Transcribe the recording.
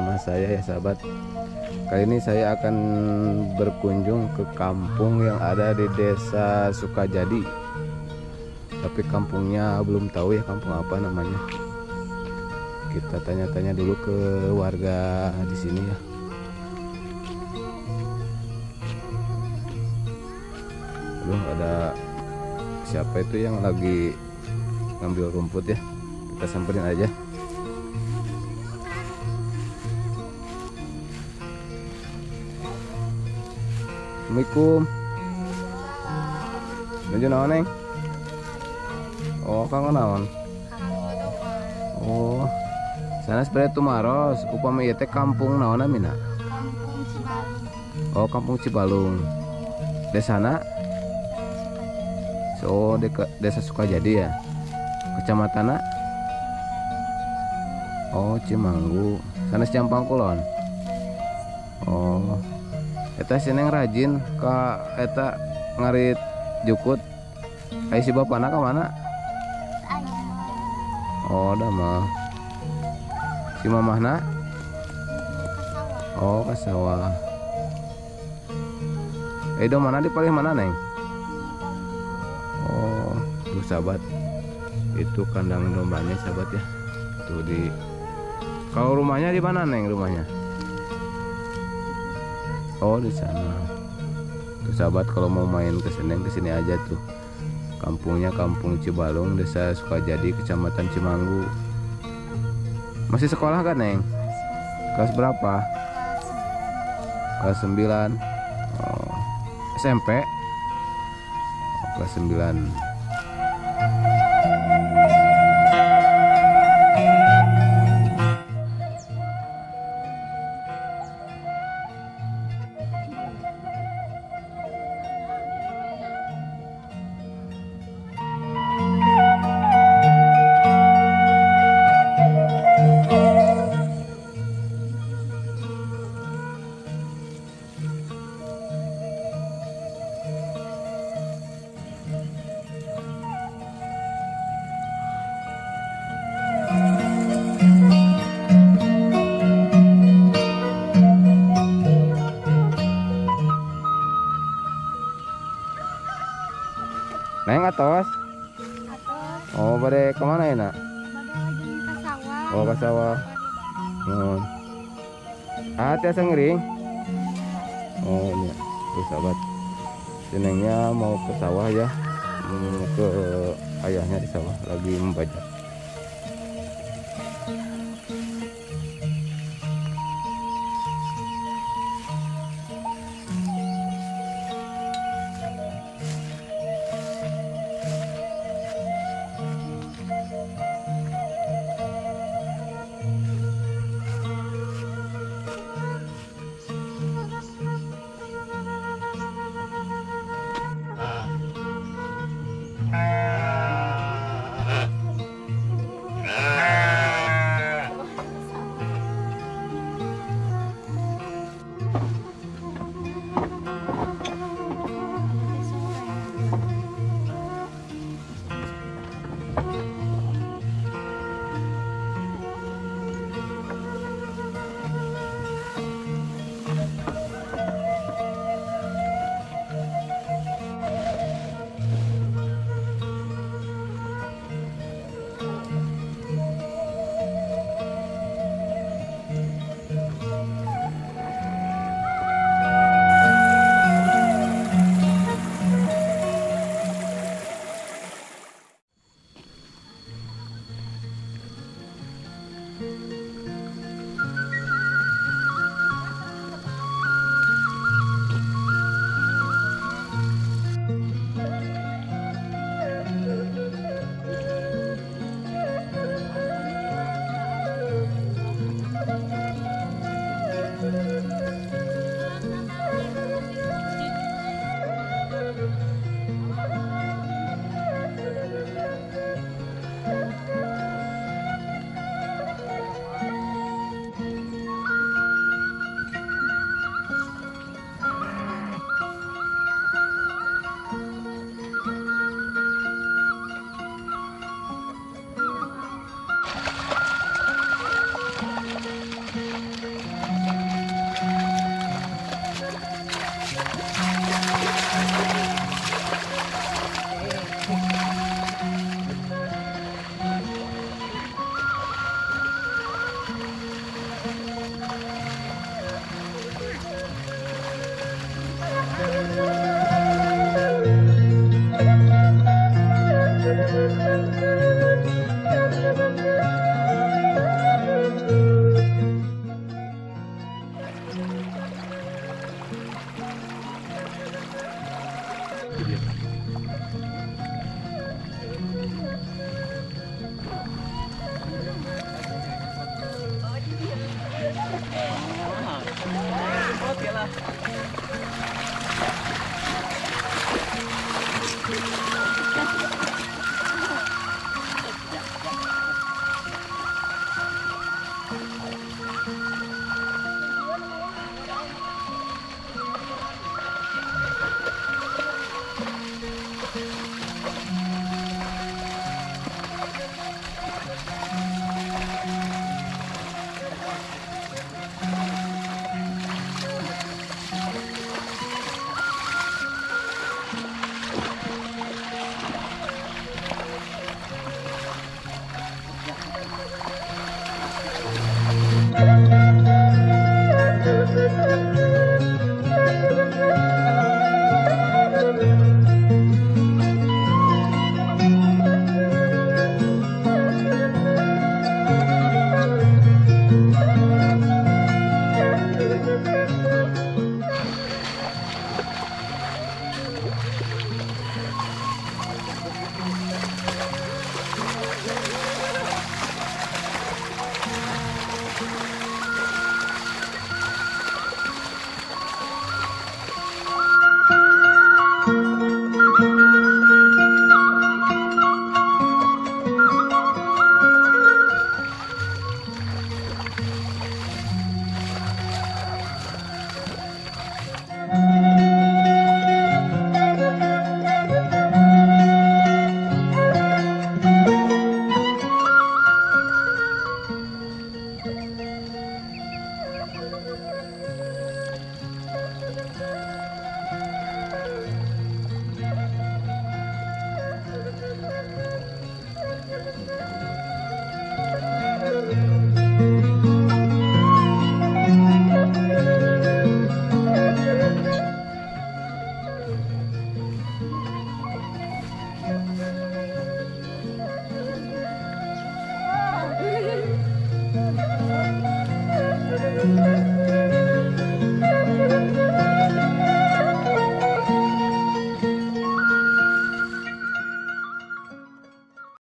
bersama saya ya sahabat. Kali ini saya akan berkunjung ke kampung yang ada di Desa Sukajadi. Tapi kampungnya belum tahu ya kampung apa namanya. Kita tanya-tanya dulu ke warga di sini ya. Aduh, ada siapa itu yang lagi ngambil rumput ya. Kita samperin aja. Assalamualaikum. Nuju naon, Neng? Oh, kang naon? Oh. Sana sebenarnya Tumaros, upami ieu teh kampung naon mina? Kampung Cibalung. Oh, kampung Cibalung. Desana? So, Desa Sukajadi ya. Kecamatanna? Oh, Cimanggu. Sana Campang Kulon. Oh. Eta sineng rajin ka eta ngarit jukut. Ai si bapana ka mana? Oh, da mah. Si mamahna? Oh, ka sawah. Do mana di paling mana, Neng? Oh, tuh sahabat. Itu kandang dombanya sahabat ya. Tuh di. Kalau rumahnya di mana, Neng, rumahnya? Oh, di sana. Tuh sahabat, kalau mau main ke sini aja tuh. Kampungnya Kampung Cibalung, Desa Sukajadi, Kecamatan Cimanggu. Masih sekolah kan, Neng? Kelas berapa? Kelas 9. Oh, SMP. Oh, kelas 9. Neng atos. Oh, bade kemana ya nak? Lagi ke sawah. Oh, ke sawah. Tiasa ngering. Oh, iya. Tuh sahabat. Nengnya mau ke sawah ya. Ke ayahnya di sawah lagi membajak.